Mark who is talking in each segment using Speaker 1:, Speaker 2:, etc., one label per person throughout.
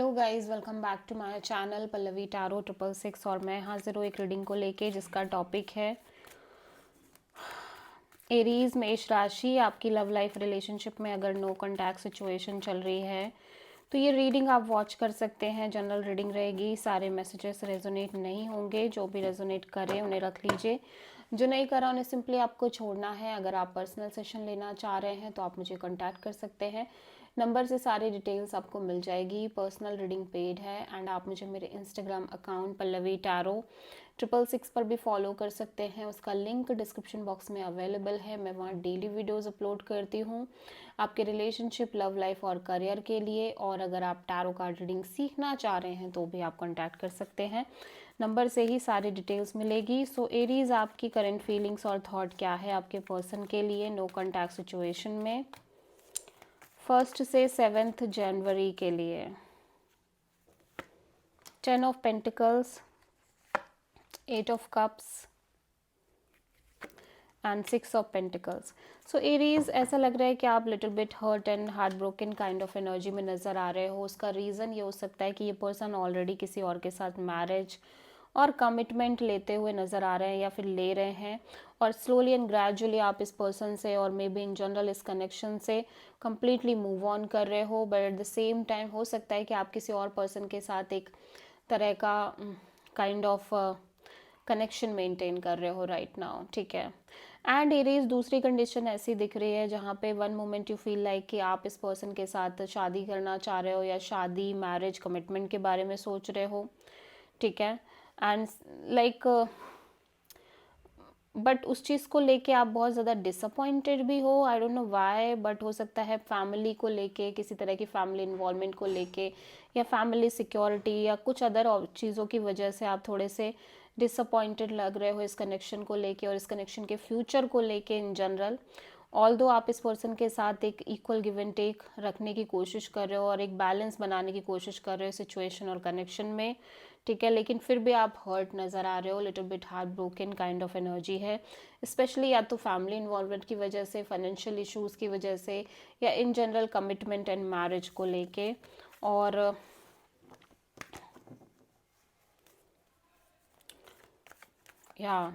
Speaker 1: Hello guys, welcome back to my channel Pallavi tarot 666। और मैं हाजिर हूँ एक रीडिंग को लेके जिसका टॉपिक है एरीज मेष राशि। आपकी लव लाइफ रिलेशनशिप में अगर नो कॉन्टैक्ट सिचुएशन चल रही है तो ये रीडिंग आप वॉच कर सकते हैं। जनरल रीडिंग रहेगी, सारे मैसेजेस रेजोनेट नहीं होंगे। जो भी रेजोनेट करे उन्हें रख लीजिए, जो नहीं करा उन्हें सिंपली आपको छोड़ना है। अगर आप पर्सनल सेशन लेना चाह रहे हैं तो आप मुझे कॉन्टैक्ट कर सकते हैं। नंबर से सारी डिटेल्स आपको मिल जाएगी। पर्सनल रीडिंग पेड है एंड आप मुझे मेरे इंस्टाग्राम अकाउंट पल्लवी टैरो 666 पर भी फॉलो कर सकते हैं। उसका लिंक डिस्क्रिप्शन बॉक्स में अवेलेबल है। मैं वहाँ डेली वीडियोस अपलोड करती हूँ आपके रिलेशनशिप, लव लाइफ और करियर के लिए। और अगर आप टैरो कार्ड रीडिंग सीखना चाह रहे हैं तो भी आप कॉन्टैक्ट कर सकते हैं। नंबर से ही सारी डिटेल्स मिलेगी। सो एरीज, आपकी करंट फीलिंग्स और थॉट क्या है आपके पर्सन के लिए नो कॉन्टैक्ट सिचुएशन में 1 से 7 जनवरी के लिए। 10 of pentacles, 8 of cups and 6 of pentacles. So Aries, ऐसा लग रहा है कि आप little bit hurt and heart broken kind of energy में नज़र आ रहे हो। उसका रीज़न ये हो सकता है कि ये पर्सन ऑलरेडी किसी और के साथ मैरिज और कमिटमेंट लेते हुए नज़र आ रहे हैं या फिर ले रहे हैं। और स्लोली एंड ग्रेजुअली आप इस पर्सन से और मे बी इन जनरल इस कनेक्शन से कम्प्लीटली मूव ऑन कर रहे हो। But at the same time हो सकता है कि आप किसी और पर्सन के साथ एक तरह का काइंड ऑफ कनेक्शन मेंटेन कर रहे हो राइट नाउ, ठीक है। एंड एरीज, दूसरी कंडीशन ऐसी दिख रही है जहाँ पे one moment you feel like कि आप इस पर्सन के साथ शादी करना चाह रहे हो या शादी, मैरिज, कमिटमेंट के बारे में सोच रहे हो, ठीक है। एंड लाइक बट उस चीज़ को लेके आप बहुत ज़्यादा डिसअपॉइंटेड भी हो। I don't know why, but हो सकता है फैमिली को लेके, किसी तरह की फैमिली इन्वॉल्वमेंट को लेके या फैमिली सिक्योरिटी या कुछ अदर चीज़ों की वजह से आप थोड़े से डिसअपॉइंटेड लग रहे हो इस कनेक्शन को लेके और इस कनेक्शन के फ्यूचर को लेके इन जनरल। ऑल्दो आप इस पर्सन के साथ एक इक्वल गिव एंड टेक रखने की कोशिश कर रहे हो और एक बैलेंस बनाने की कोशिश कर रहे हो सिचुएशन और कनेक्शन में, ठीक है। लेकिन फिर भी आप हर्ट नज़र आ रहे हो, little bit heart broken kind of energy है। स्पेशली या तो फैमिली इन्वॉल्वमेंट की वजह से, फाइनेंशियल इश्यूज़ की वजह से, या in general commitment and marriage को लेके। और या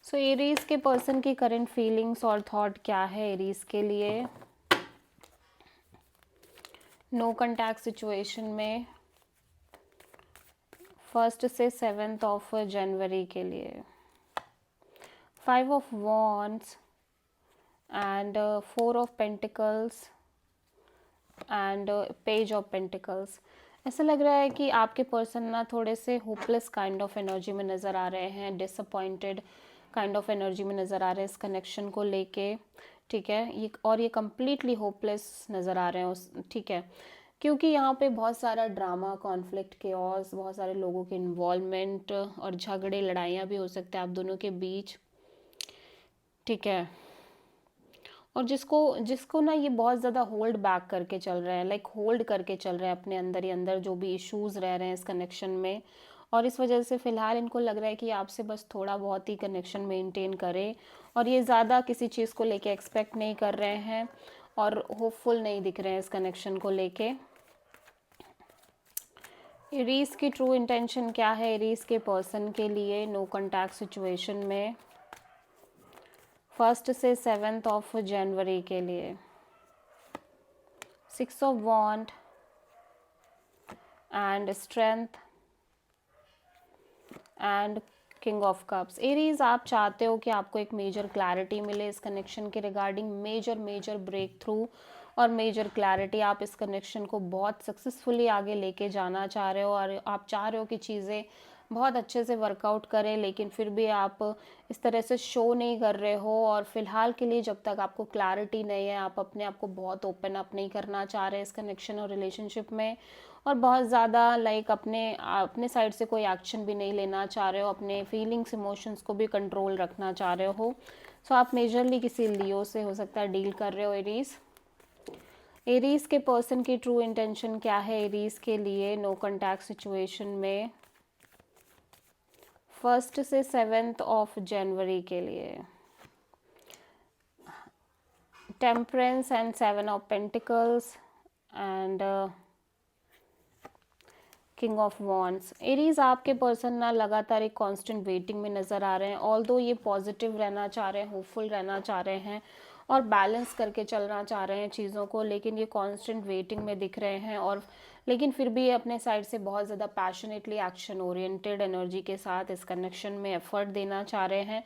Speaker 1: सो एरीज के पर्सन की करंट फीलिंग्स और थॉट क्या है एरीज के लिए नो कॉन्टैक्ट सिचुएशन में 1 से 7 ऑफ जनवरी के लिए। 5 of wands and 4 of pentacles and page of pentacles. ऐसा लग रहा है कि आपके पर्सन ना थोड़े से होपलेस काइंड ऑफ एनर्जी में नज़र आ रहे हैं, डिसअपॉइंटेड काइंड ऑफ एनर्जी में नज़र आ रहे हैं इस कनेक्शन को लेके, ठीक है। ये कम्प्लीटली होपलेस नज़र आ रहे हैं उस, ठीक है। क्योंकि यहाँ पे बहुत सारा ड्रामा, कॉन्फ्लिक्ट, केओस, बहुत सारे लोगों के इन्वॉल्वमेंट और झगड़े, लड़ाइयाँ भी हो सकते हैं आप दोनों के बीच, ठीक है। और जिसको जिसको ना ये बहुत ज़्यादा होल्ड बैक करके चल रहे हैं, लाइक होल्ड करके चल रहे हैं अपने अंदर ही अंदर जो भी इश्यूज़ रह रहे हैं इस कनेक्शन में। और इस वजह से फ़िलहाल इनको लग रहा है कि आपसे बस थोड़ा बहुत ही कनेक्शन मेंटेन करें और ये ज़्यादा किसी चीज़ को लेके एक्सपेक्ट नहीं कर रहे हैं और होपफुल नहीं दिख रहे हैं इस कनेक्शन को लेके। एरीज की ट्रू इंटेंशन क्या है एरीज के पर्सन के लिए नो कॉन्टैक्ट सिचुएशन में 1 से 7 ऑफ जनवरी के लिए। 6 of wands and strength and king of cups. Aries, आप चाहते हो कि आपको एक मेजर क्लैरिटी मिले इस कनेक्शन के रिगार्डिंग, मेजर ब्रेक थ्रू और मेजर क्लैरिटी। आप इस कनेक्शन को बहुत सक्सेसफुली आगे लेके जाना चाह रहे हो और आप चाह रहे हो कि चीज़ें बहुत अच्छे से वर्कआउट करें, लेकिन फिर भी आप इस तरह से शो नहीं कर रहे हो। और फिलहाल के लिए जब तक आपको क्लैरिटी नहीं है, आप अपने आप को बहुत ओपन अप नहीं करना चाह रहे इस कनेक्शन और रिलेशनशिप में, और बहुत ज़्यादा लाइक अपने अपने साइड से कोई एक्शन भी नहीं लेना चाह रहे हो, अपने फीलिंग्स, इमोशंस को भी कंट्रोल रखना चाह रहे हो। सो आप मेजरली किसी लियो से हो सकता है डील कर रहे हो एरीज। एरीज के पर्सन की ट्रू इंटेंशन क्या है एरीज के लिए नो कॉन्टैक्ट सिचुएशन में 1 से 7 ऑफ जनवरी के लिए। Temperance and 7 of pentacles and king of wands. Aries आपके पर्सन ना लगातार एक कांस्टेंट वेटिंग में नज़र आ रहे हैं। ऑल्दो ये पॉजिटिव रहना चाह रहे हैं, होपफुल रहना चाह रहे हैं और बैलेंस करके चलना चाह रहे हैं चीज़ों को, लेकिन ये कांस्टेंट वेटिंग में दिख रहे हैं। और लेकिन फिर भी ये अपने साइड से बहुत ज़्यादा पैशनेटली एक्शन ओरिएंटेड एनर्जी के साथ इस कनेक्शन में एफर्ट देना चाह रहे हैं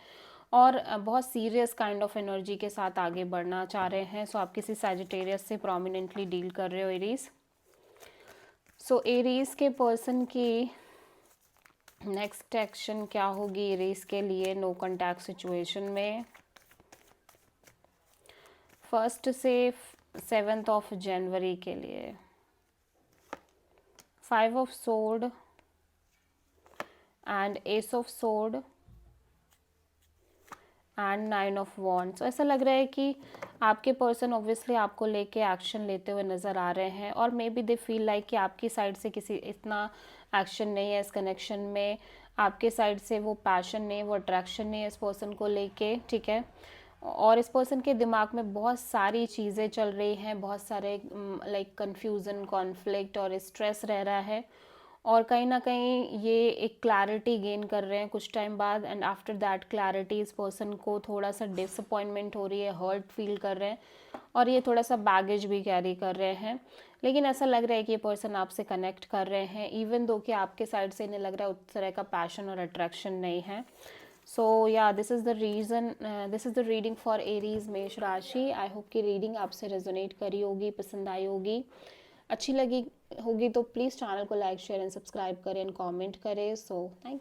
Speaker 1: और बहुत सीरियस काइंड ऑफ एनर्जी के साथ आगे बढ़ना चाह रहे हैं। सो आप किसी सैजिटेरियस से प्रोमिनेंटली डील कर रहे हो एरीज। सो एरीज के पर्सन की नेक्स्ट एक्शन क्या होगी एरीज के लिए नो कॉन्टैक्ट सिचुएशन में 1 से 7 जनवरी के लिए। 5 of sword and S of sword and 9 of wands. ऐसा लग रहा है कि आपके पर्सन ऑब्वियसली आपको लेके एक्शन लेते हुए नज़र आ रहे हैं और may be they feel like कि आपकी साइड से किसी इतना एक्शन नहीं है इस कनेक्शन में, आपके साइड से वो पैशन नहीं, वो अट्रैक्शन नहीं है इस पर्सन को लेके, ठीक है। और इस पर्सन के दिमाग में बहुत सारी चीज़ें चल रही हैं, बहुत सारे लाइक कन्फ्यूज़न, कॉन्फ्लिक्ट और स्ट्रेस रह रहा है और कहीं ना कहीं ये एक क्लैरिटी गेन कर रहे हैं कुछ टाइम बाद एंड आफ्टर दैट क्लैरिटी इस पर्सन को थोड़ा सा डिसअपॉइंटमेंट हो रही है, हर्ट फील कर रहे हैं और ये थोड़ा सा बैगेज भी कैरी कर रहे हैं। लेकिन ऐसा लग रहा है कि ये पर्सन आपसे कनेक्ट कर रहे हैं इवन दो कि आपके साइड से इन्हें लग रहा है उस तरह का पैशन और अट्रैक्शन नहीं है। सो या this is the reason, this is the reading for Aries मेष राशि। आई होप कि रीडिंग आपसे रेजोनेट करी होगी, पसंद आई होगी, अच्छी लगी होगी तो प्लीज़ चैनल को लाइक शेयर एंड सब्सक्राइब करें एंड कमेंट करें। So thank